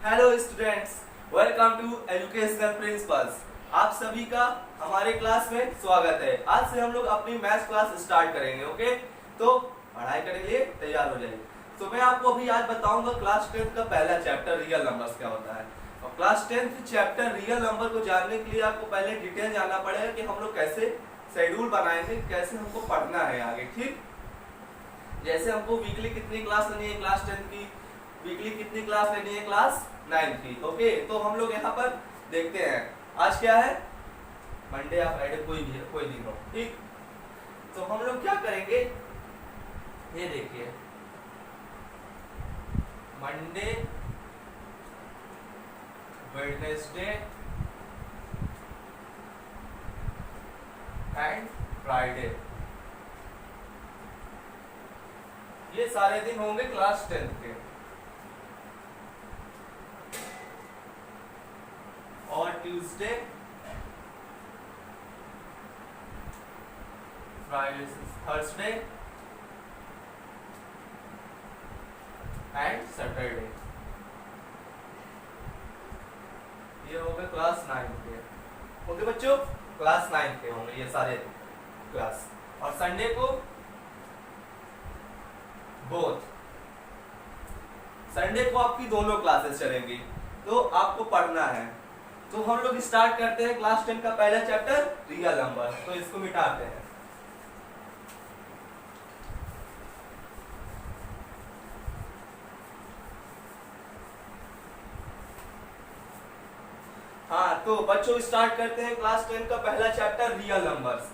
Hello students, welcome to educational principles. आप सभी का हमारे क्लास में स्वागत है। आज से हम लोग अपनी मैथ्स क्लास स्टार्ट करेंगे। ओके, तो पढ़ाई करने के लिए तैयार हो जाइए। तो मैं आपको अभी आज बताऊंगा क्लास 10th का पहला चैप्टर रियल नंबर्स क्या होता है। और class 10th chapter real number को जानने के लिए आपको पहले डिटेल जानना पड़ेगा कि हम लोग कैसे शेड्यूल बनाएंगे, कैसे हमको पढ़ना है आगे। ठीक, जैसे हमको वीकली कितनी क्लास लेनी है क्लास 10th की, वीकली कितनी क्लास लेनी है क्लास 9 की। ओके, तो हम लोग यहाँ पर देखते हैं आज क्या है, मंडे या फ्राइडे, कोई दिन हो। ठीक, तो हम लोग क्या करेंगे, ये देखिए, मंडे, वेडनेसडे एंड फ्राइडे, ये सारे दिन होंगे क्लास 10th के। और Tuesday, Friday, Thursday and Saturday, ये हो गए क्लास 9 के। ओके बच्चों, क्लास 9 के होंगे ये सारे क्लास। और संडे को बोथ, संडे को आपकी दोनों क्लासेस चलेंगी, तो आपको पढ़ना है। तो हम लोग स्टार्ट करते हैं क्लास 10 का पहला चैप्टर रियल नंबर। तो इसको मिटाते हैं। हाँ, तो बच्चों स्टार्ट करते हैं क्लास 10 का पहला चैप्टर रियल नंबर्स।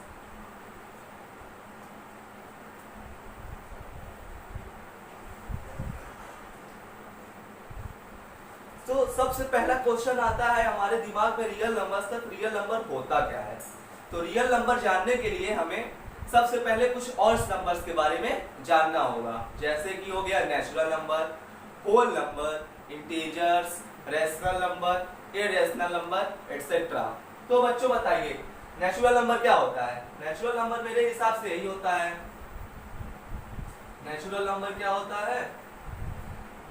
तो सबसे पहला क्वेश्चन आता है हमारे दिमाग में रियल नंबर्स तक, रियल नंबर होता क्या है। तो रियल नंबर जानने के लिए हमें सबसे पहले कुछ और नंबर्स के बारे में जानना होगा, जैसे कि हो गया natural number, whole number, integers, rational number, irrational number, etcetera. तो बच्चों बताइए, नेचुरल नंबर क्या होता है। नेचुरल नंबर मेरे हिसाब से यही होता है। नेचुरल नंबर क्या होता है,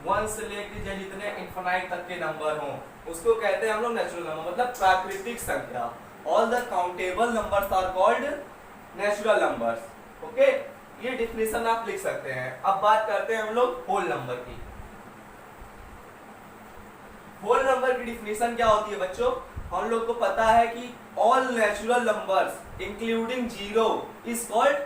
1 से लेकर जितने इनफिनाइट तक के नंबर हों उसको कहते हैं हम लोग नेचुरल नंबर, मतलब प्राकृतिक संख्या। All the countable numbers are called natural numbers. Okay, ये डिफिनेशन आप लिख सकते हैं। अब बात करते हैं हम लोग होल नंबर की। होल नंबर की डिफिनेशन क्या होती है बच्चों, हम लोग को पता है कि all natural numbers including zero is called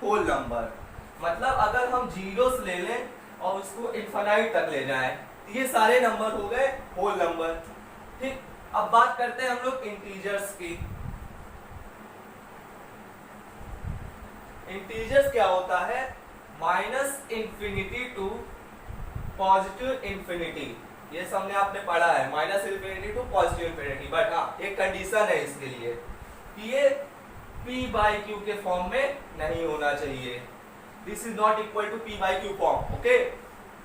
whole number. मतलब अगर हम जीरोस ले लें और उसको इनफिनाइट तक ले जाएं, तो ये सारे नंबर हो गए होल नंबर। ठीक, अब बात करते हैं हम लोग इंटीजर्स की। इंटीजर्स क्या होता है, minus infinity to positive infinity. ये सबने आपने पढ़ा है, minus infinity to positive infinity. But हाँ, एक कंडीशन है इसके लिए कि ये p/q के फॉर्म में नहीं होना चाहिए। This is not equal to p/q form. Okay,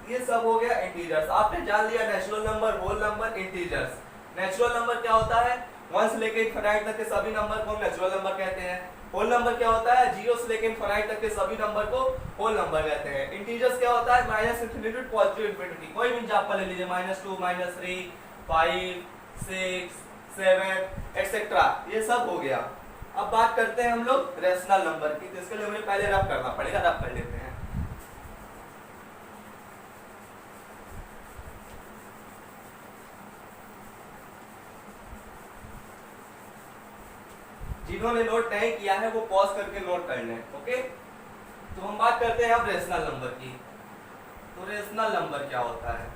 ये सब हो गया इंटीजर्स। आपने जान लिया natural number, whole number, integers. Natural number क्या होता है, 1 से लेकर इनफिनाइट तक के सभी नंबर को हम नेचुरल नंबर कहते हैं। होल नंबर क्या होता है, 0 से लेकर इनफिनाइट तक के सभी नंबर को होल नंबर कहते हैं। इंटीजर्स क्या होता है, minus infinity to positive infinity. कोई भी एग्जांपल ले लीजिए, -2, -3, 5, 6, 7 एटसेट्रा, ये सब हो गया। अब बात करते हैं हम लोग रेशनल नंबर की। तो इसके लिए हमें पहले रफ करना पड़ेगा, रफ कर लेते हैं। जिन्होंने नोट नहीं किया है वो पॉज करके नोट कर लें। ओके, तो हम बात करते हैं अब रेशनल नंबर की। तो रेशनल नंबर क्या होता है,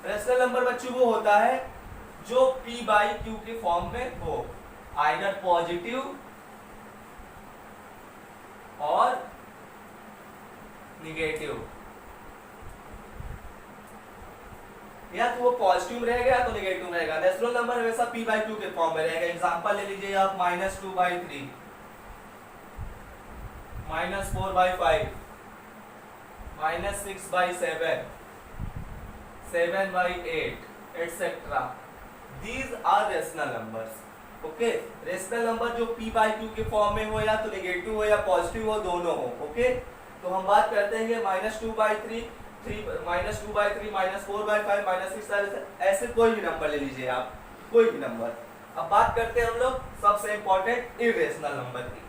रेशनल नंबर बच्चों वो होता है जो p/q के फॉर्म में हो, आइदर पॉजिटिव और निगेटिव। या तो वो पॉजिटिव रहेगा या तो नेगेटिव रहेगा। नेचुरल नंबर हमेशा p/q के फॉर्म में रहेगा। एग्जांपल ले लीजिए आप, -2/3, -4/5, -6/7, 7/8 etcetera. These are rational numbers. Okay, rational number जो p/q के फॉर्म में हो, या तो नेगेटिव हो या पॉजिटिव हो, दोनों हो। ओके, तो हम बात करते हैं -2/3, -2/3, -4/5, -6, ऐसे कोई भी नंबर ले लीजिए आप, कोई भी नंबर। अब बात करते हैं हम लोग सबसे इंपॉर्टेंट इरेशनल नंबर की।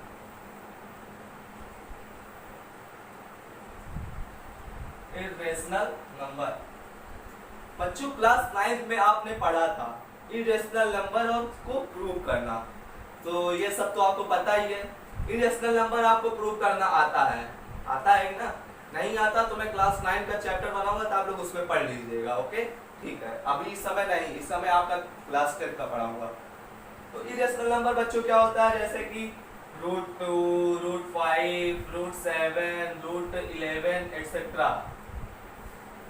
इरेशनल नंबर बच्चों क्लास 9th में आपने पढ़ा था इरेशनल नंबर और को प्रूव करना, तो ये सब तो आपको पता ही है। इरेशनल नंबर आपको प्रूव करना आता है ना? नहीं आता तो मैं क्लास 9 का चैप्टर बनाऊंगा तो आप लोग उसमें पढ़ लीजिएगा। ओके ठीक है, अभी इस समय नहीं, इस समय आपका क्लास 10 का पढ़ाऊंगा। तो इरेशनल नंबर बच्चों क्या होता है, जैसे कि √2, √5, √7, √11 एक्सेट्रा,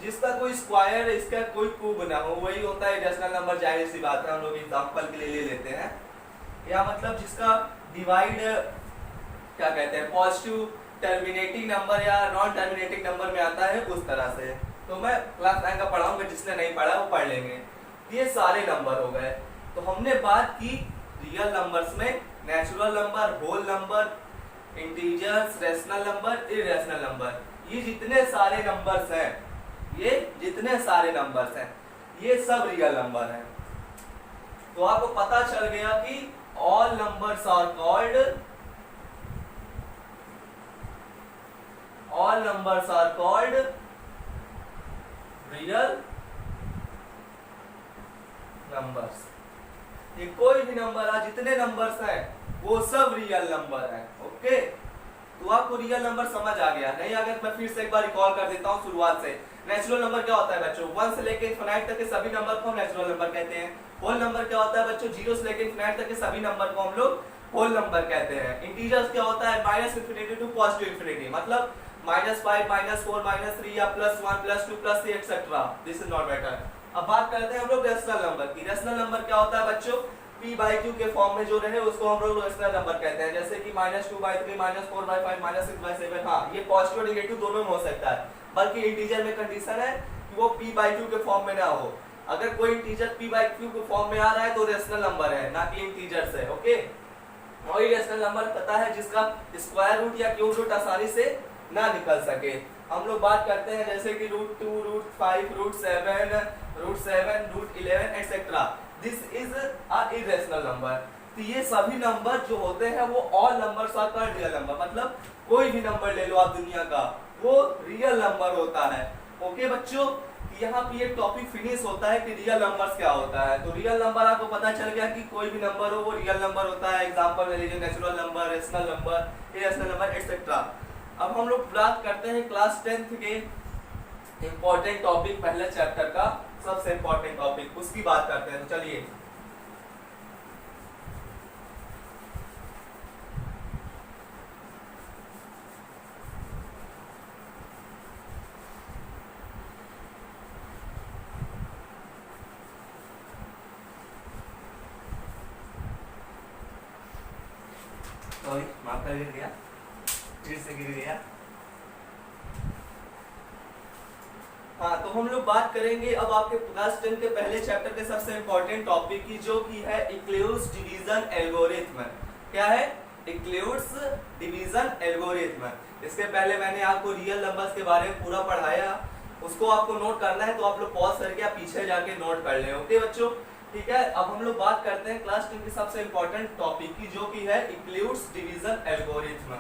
जिसका कोई स्क्वायर इसका कोई क्यूब ना हो वही होता है इरेशनल नंबर। जाहिर सी बात है, हम लोग एग्जांपल के लिए ले लेते हैं, या मतलब जिसका डिवाइड क्या कहते हैं पॉजिटिव टर्मिनेटिंग नंबर या नॉन टर्मिनेटिंग नंबर में आता है, उस तरह से। तो मैं क्लास 9 का पढ़ाऊंगा, जिसने नहीं पढ़ा वो पढ़ लेंगे। ये सारे नंबर हो गए। तो हमने बात की रियल नंबर्स में natural number, whole number, integers, rational number, irrational number. ये जितने सारे नंबर्स हैं, ये सब रियल नंबर हैं। तो आपको पता चल गया कि all numbers are called real numbers. ये कोई भी नंबर है, जितने नंबर्स हैं वो सब रियल नंबर हैं। ओके, तो आपको रियल नंबर समझ आ गया नहीं? अगर मैं फिर से एक बार रिकॉल कर देता हूँ शुरुआत से। नेचुरल नंबर क्या होता है बच्चों, 1 से लेकर इनफिनाइट तक के सभी नंबर को हम नेचुरल नंबर कहते हैं। होल नंबर क्या होता है बच्चों, 0 से लेकर इनफिनाइट तक के सभी नंबर को हम लोग होल नंबर कहते हैं। इंटीजर्स क्या होता है, -∞ टू +∞, मतलब -5, -4, -3 या +1, +2, +3 etcetera. This is not matter. अब बात करते हैं हम लोग रेशनल नंबर की। रेशनल नंबर क्या होता है बच्चों, p/q के फॉर्म में जो रहे उसको हम लोग रेशनल नंबर कहते हैं। जैसे कि -2/3, -4/5, -6/7। हाँ, ये पॉजिटिव और नेगेटिव दोनों में हो सकता है, बल्कि इंटीजर में कंडीशन है कि वो p/q के फॉर्म में ना हो। अगर कोई इंटीजर p/q के फॉर्म में आ रहा है तो रेशनल नंबर है, ना कि इंटीजर से। ओके, और ये रेशनल नंबर पता है जिसका स्क्वायर रूट या क्यूब रूट आसानी से ना निकल सके। हम लोग बात करते हैं जैसे कि √2, √5, √7, √11 etcetera. This is a irrational number. तो ये सभी नंबर जो होते हैं वो all numbers are called real number, मतलब कोई भी नंबर ले लो आप दुनिया का, वो रियल नंबर होता है। ओके बच्चों, यहाँ पे एक टॉपिक फिनिश होता है कि रियल नंबर्स क्या होता है। तो रियल नंबर आपको पता चल गया कि कोई भी नंबर हो वो रियल नंबर होता है। एग्जांपल ले लीजिए natural number, rational number, irrational number etcetera. अब हम लोग बात करते हैं क्लास 10th के इंपॉर्टेंट टॉपिक, पहले चैप्टर का सबसे इंपॉर्टेंट टॉपिक, उसकी बात करते हैं। तो चलिए सॉरी माफ गिर गया, फिर से गिर गया। हाँ, तो हम लोग बात करेंगे अब आपके क्लास 10 के पहले चैप्टर के सबसे इंपॉर्टेंट टॉपिक की, जो की है इक्लिप्स डिवीजन एल्गोरिथ्म। क्या है? Eclipse division algorithm. इसके पहले मैंने आपको रियल नंबर्स के बारे में पूरा पढ़ाया, उसको आपको नोट करना है तो आप लोग पॉज करके आप पीछे जाके नोट कर लें। ओके बच्चों, ठीक है। अब हम लोग बात करते हैं क्लास 10 की सबसे इंपॉर्टेंट टॉपिक की, जो की है Eclipse division algorithm.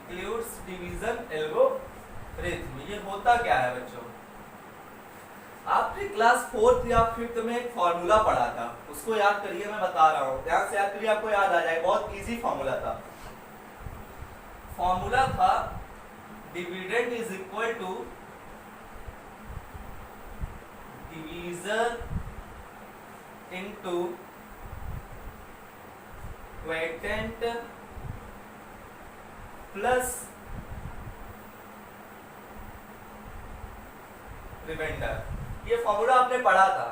Eclipse division algorithm, ये होता क्या है बच्चों? आपने क्लास 4th या 5th में एक फॉर्मूला पढ़ा था, उसको याद करिए, मैं बता रहा हूँ, ध्यान से याद करिए, आपको याद आ जाए। बहुत इजी फॉर्मूला था। फॉर्मूला था dividend is equal to division into quotient plus remainder. ये फॉर्मूला आपने पढ़ा था,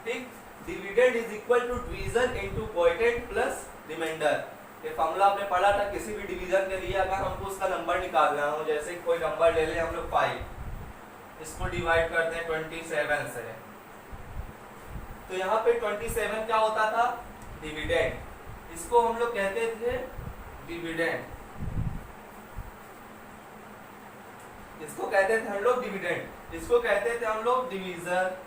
ठीक। Dividend is equal to division into quotient plus remainder. ये फॉर्मूला आपने पढ़ा था किसी भी डिवीजन के लिए अगर हमको उसका नंबर निकालना हो, जैसे कोई नंबर ले लें हम लोग 5, इसको डिवाइड करते हैं 27 से, तो यहाँ पे 27 क्या होता था, डिविडेंड, इसको हम लोग कहते थे डिविडेंड, इसको कहते थे हम लोग डिविडेंड, इसको कहते थे हम लोग डिवीजर।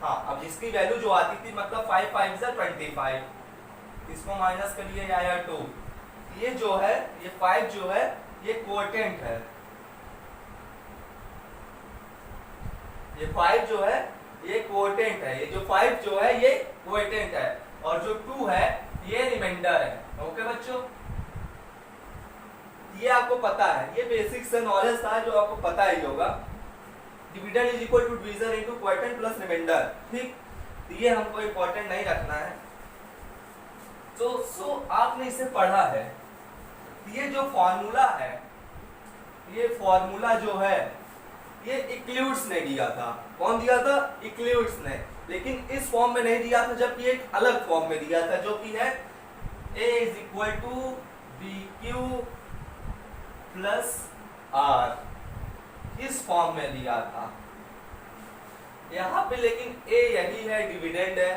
हाँ, अब जिसकी वैल्यू जो आती थी मतलब 5 5 से 25, इसको माइनस करिए आया 2, ये जो है ये 5 जो है ये कोएटेंट है, ये 5 जो है ये कोएटेंट है, ये जो 5 जो है ये कोएटेंट है और जो 2 है ये रिमाइंडर है। ओके बच्चों, ये आपको पता है, ये बेसिक से नॉलेज था जो आपको पता ही होगा। Dividend is equal to divisor into quotient plus remainder, ठीक, तो ये हमको इंपॉर्टेंट नहीं रखना है। तो आपने इसे पढ़ा है, ये जो फॉर्मूला है, ये फॉर्मूला जो है ये इक्ल्यूड्स ने दिया था। कौन दिया था? इक्ल्यूड्स ने, लेकिन इस फॉर्म में नहीं दिया था, जबकि एक अलग फॉर्म में दिया था जो कि है a is equal to B Q plus r, इस फॉर्म में दिया था यहाँ पे। लेकिन a यही है डिविडेंड है,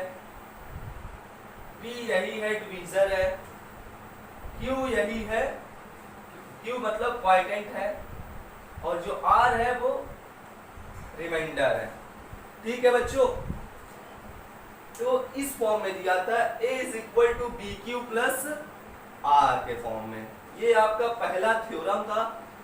b यही है डिवीजर है, q यही है, q मतलब क्वोटिएंट है, और जो r है वो रिमाइंडर है। ठीक है बच्चों, तो इस फॉर्म में दिया था a is equal to B Q plus r के फॉर्म में। ये आपका पहला थ्योरम था,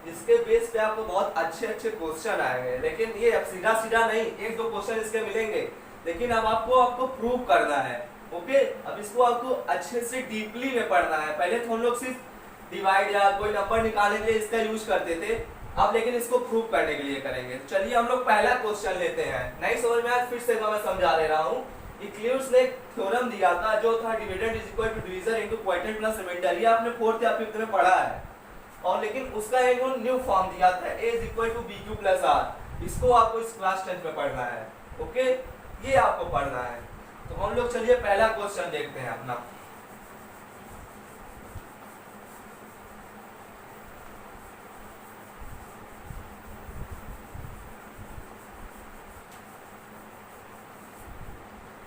इसके बेस पे आपको बहुत अच्छे अच्छे क्वेश्चन आएंगे, लेकिन ये अब सीधा सीधा नहीं, एक दो क्वेश्चन इसके मिलेंगे, लेकिन अब आपको प्रूव करना है। ओके, अब इसको आपको अच्छे से डीपली में पढ़ना है। पहले तो हम लोग सिर्फ डिवाइड या कोई नंबर निकालने के लिए इसका यूज करते थे, अब लेकिन इसको प्रूव करने के लिए करेंगे। चलिए हम लोग पहला क्वेश्चन लेते हैं। नहीं समझ में आया फिर से मैं समझा दे रहा हूँ। इक्ल्यूड्स ने एक थ्योरम दिया था जो था dividend is equal to divisor into quotient plus remainder, ये आपने 4th या 5th में पढ़ा है, और लेकिन उसका एक न्यू फॉर्म दिया था a is equal to B Q plus r, इसको आपको इस क्लास 10th में पढ़ना है। ओके, ये आपको पढ़ना है। तो हम लोग चलिए पहला क्वेश्चन देखते हैं अपना।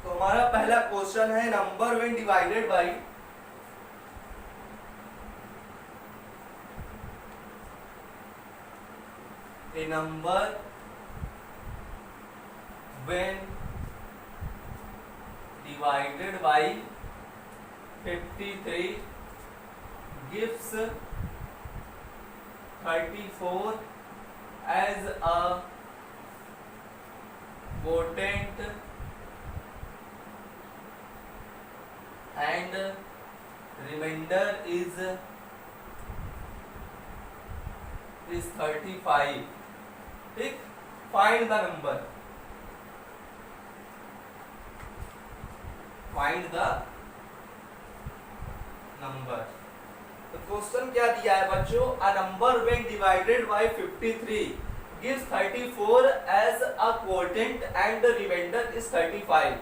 तो हमारा पहला क्वेश्चन है number when divided bye a number when divided by 53 gives 34 as a quotient and remainder is 35। ठीक, find the number, find the number. तो क्वेश्चन क्या दिया है बच्चों? A number when divided by 53 gives 34 as a quotient and the remainder is 35।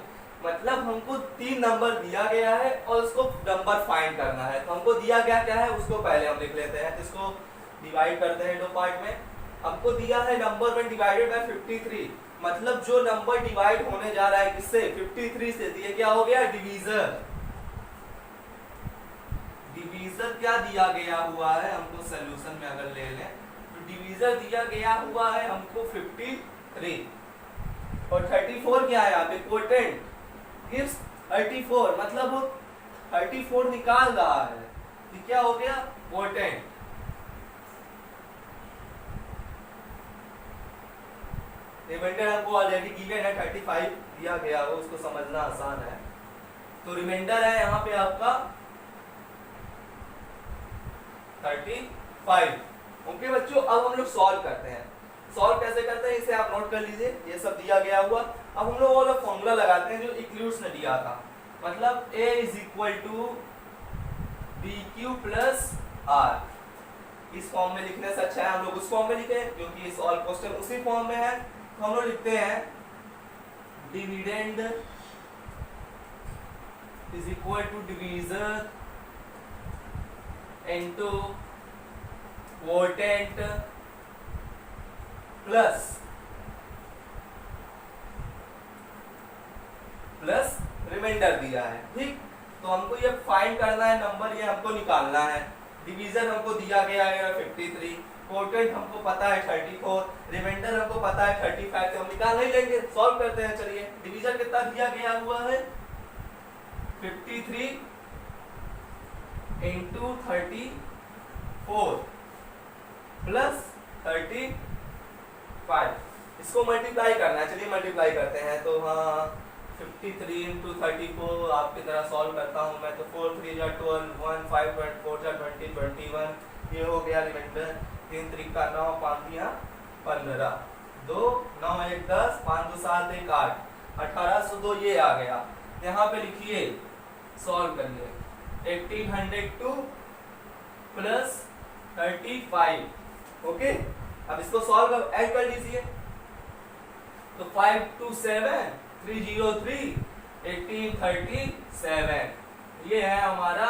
मतलब हमको 3 number दिया गया है और उसको नंबर फाइंड करना है। तो हमको दिया गया क्या है उसको पहले हम लिख लेते हैं, इसको डिवाइड करते हैं दो पार्ट में। हमको दिया है नंबर व्हेन डिवाइडेड बाय 53, मतलब जो नंबर डिवाइड होने जा रहा है किससे? 53 से। दिए क्या हो गया? डिवीजर। डिवीजर क्या दिया गया हुआ है हमको सॉल्यूशन में अगर ले लें तो डिवीजर दिया गया हुआ है हमको 53, और 34 क्या है यहाँ पे? क्वोटिएंट गिव्स 34, मतलब वो 34 निकाल रहा है, तो क्या हो गया? क्वोटिएंट। रिमाइंडर हमको ऑलरेडी गिवन है 35 दिया गया हो, उसको समझना आसान है। तो रिमाइंडर है यहाँ पे आपका 35। ओके बच्चों, अब हम लोग सॉल्व करते हैं। सॉल्व कैसे करते हैं इसे आप नोट कर लीजिए, ये सब दिया गया हुआ। अब हम लोग वो वाला फॉर्मूला लगाते हैं जो इक्ल्यूड्स ने दिया था, मतलब a is equal to B Q plus r. इस फॉर्म में लिखने से अच्छा है हम लोग उस फॉर्म में लिखे, क्योंकि इस ऑल क्वेश्चन उसी फॉर्म में है। तो हम लोग लिखते हैं dividend is equal to divisor into quotient plus remainder दिया है। ठीक, तो हमको ये फाइंड करना है, नंबर ये हमको निकालना है। डिवीजन हमको दिया गया है 53, क्वोटेंट हमको पता है 34, रिमाइंडर हमको पता है 35, तो हम निकाल नहीं लेंगे, सॉल्व करते हैं। चलिए, डिवीजन कितना दिया गया हुआ है 53 इंटू 34 प्लस 35, इसको मल्टीप्लाई करना है। चलिए मल्टीप्लाई करते हैं। तो हाँ, 53 इंटू 34 आपकी तरह सॉल्व करता हूँ मैं। तो 4 3 जा 12, 1 5 4 जा 20 21, ये हो गया रिमाइंडर। 3 3 का 9, 5 दिया 15, 2 9 1 10, 5 2 7 1 8, 1802 ये आ गया। यहाँ पे लिखिए, सॉल्व करिए। 1802 प्लस 35, ओके। अब इसको सॉल्व ऐड कर लीजिए। तो 5 2 7 303 1837, ये है हमारा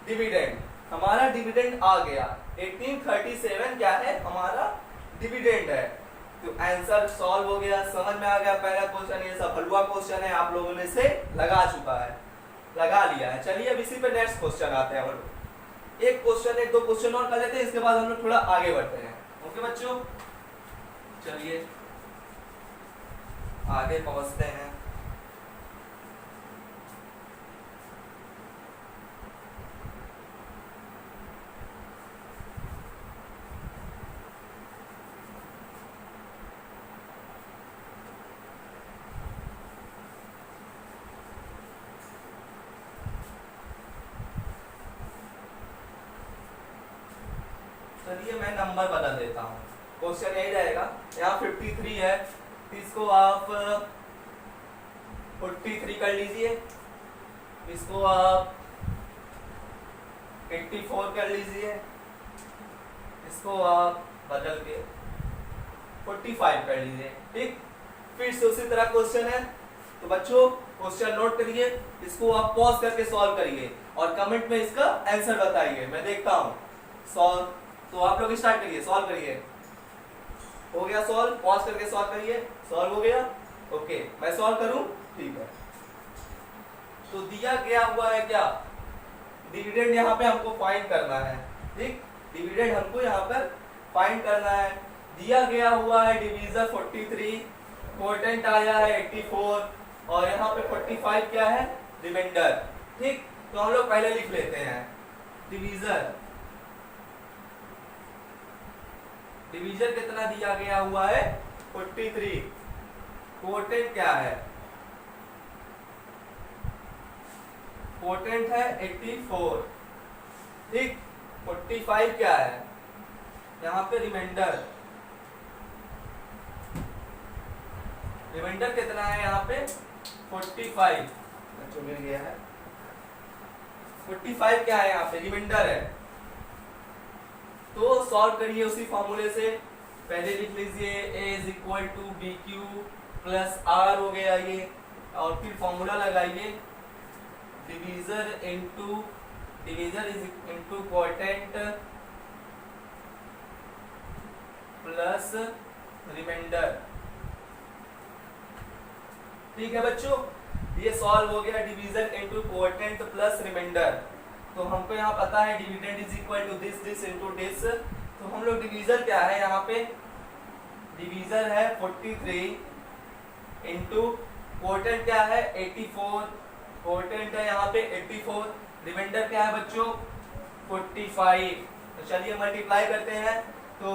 डिविडेंड। हमारा डिविडेंड आ गया 1837, क्या है हमारा डिविडेंड है। तो आंसर सॉल्व हो गया, समझ में आ गया। पहला क्वेश्चन ये सब हलवा क्वेश्चन है, आप लोगों ने से लगा लिया है। चलिए अब इसी पे नेक्स्ट क्वेश्चन आते हैं हम लोग। एक दो क्वेश्चन और कर लेते हैं, इसके बाद हम लोग थोड़ा आगे बढ़ते हैं। ओके बच्चों, चलिए आगे पहुंचते हैं। चलिए मैं नंबर बदल देता हूँ, क्वेश्चन यही रहेगा। यहाँ 53 है, इसको आप 43 कर लीजिए, इसको आप 84 कर लीजिए, इसको आप बदल के 45 कर लीजिए। ठीक, फिर से उसी तरह क्वेश्चन है। तो बच्चों क्वेश्चन नोट करिए, इसको आप पॉज करके सॉल्व करिए और कमेंट में इसका आंसर बताइए, मैं देखता हूँ सॉल्व। तो आप लोग स्टार्ट करिए, सॉल्व करिए। हो गया सॉल्व, पॉज करके सॉल्व करिए। सॉल्व हो गया, ओके। मैं सॉल्व करूं, ठीक है। तो दिया गया हुआ है क्या, डिविडेंड यहाँ पे हमको फाइंड करना है। ठीक, डिविडेंड हमको यहाँ पर फाइंड करना है। दिया गया हुआ है डिवीजर 43, क्वोटेंट आया है 84 और यहाँ पे 45 क्या है रिमाइंडर। ठीक, तो हम लोग पहले लिख लेते हैं डिवीजर कितना दिया गया हुआ है 43, क्वोटेंट क्या है, क्वोटेंट है 84। ठीक, 45 क्या है यहाँ पे रिमाइंडर कितना है यहाँ पे 45, बच्चों मिल गया है। 45 क्या है यहाँ पे रिमाइंडर है। तो सॉल्व करिए उसी फॉर्मूले से। पहले लिख लीजिए a is equal to B Q plus R हो गया ये, और फिर फॉर्मूला लगाइए divisor is into quotient plus remainder. ठीक है बच्चों, ये सॉल्व हो गया division into quotient plus remainder. तो हमको यहाँ पता है dividend is equal to this into this. तो हम लोग डिवीजन क्या है यहाँ पे, डिवीजन है 43 इनटू क्वोटेंट क्या है 84, क्वोटेंट है यहाँ पे 84, रिमाइंडर क्या है बच्चों 45। तो चलिए मल्टीप्लाई करते हैं। तो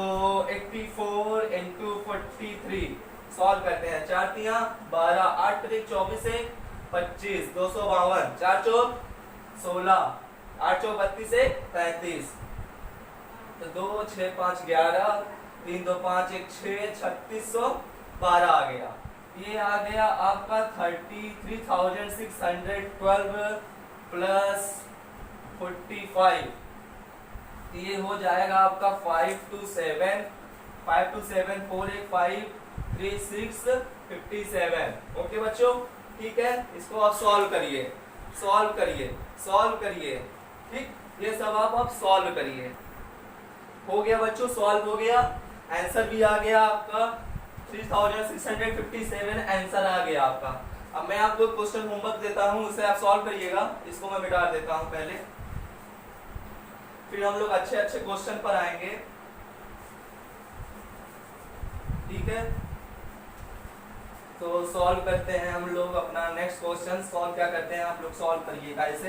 84 इंटू 43 सॉल्व करते हैं। 4 3 12, 8 3 24 से 25, 252, 4 4 16, 8 4 32 से 33। तो 2 6 5 11, 3 2 5 1 6, 3612 आ गया। ये आ गया आपका 33,612 प्लस 45। ये हो जाएगा आपका 527 4 8 5 3 6 57। ओके बच्चों, ठीक है, इसको आप सॉल्व करिए, सॉल्व करिए, सॉल्व करिए, ठीक, ये सब आप अब सॉल्व करिए। हो गया बच्चों, सॉल्व हो गया, आंसर भी आ गया आपका 3657 आंसर आ गया आपका। अब मैं आपको क्वेश्चन होमवर्क देता हूँ, उसे आप सॉल्व करिएगा। इसको मैं मिटा देता हूँ पहले, फिर हम लोग अच्छे अच्छे क्वेश्चन पर आएंगे, ठीक है। तो सॉल्व करते हैं हम लोग अपना नेक्स्ट क्वेश्चन। सॉल्व क्या करते हैं आप लोग, सॉल्व करिएगा इसे।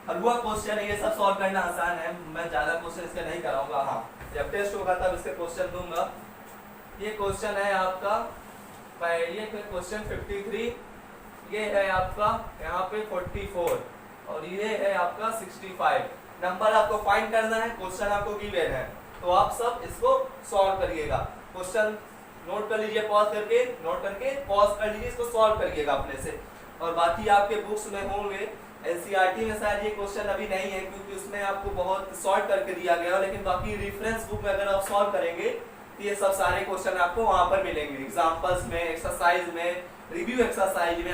हलवा क्वेश्चन है, ये सब सॉल्व करना आसान है, मैं ज्यादा क्वेश्चन इसके नहीं कराऊंगा। हाँ, जब टेस्ट होगा तब इसके क्वेश्चन दूंगा। ये क्वेश्चन है आपका, ये क्वेश्चन 53, ये है आपका यहाँ पे 44 और ये है आपका 65। नंबर आपको फाइंड करना है, क्वेश्चन आपको गिवन है, तो आप सब इसको सॉल्व करिएगा। क्वेश्चन नोट कर लीजिए, पॉज करके, नोट करके पॉज कर लीजिए, इसको सॉल्व करिएगा अपने से। और बाकी आपके बुक्स में होंगे, एनसीईआरटी में शायद ये क्वेश्चन अभी नहीं है क्योंकि उसमें आपको बहुत शॉर्ट करके दिया गया है, लेकिन बाकी रेफरेंस बुक में अगर आप सॉल्व करेंगे तो ये सब सारे क्वेश्चन आपको वहां पर मिलेंगे, एग्जांपल्स में, एक्सरसाइज में, रिव्यू एक्सरसाइज में।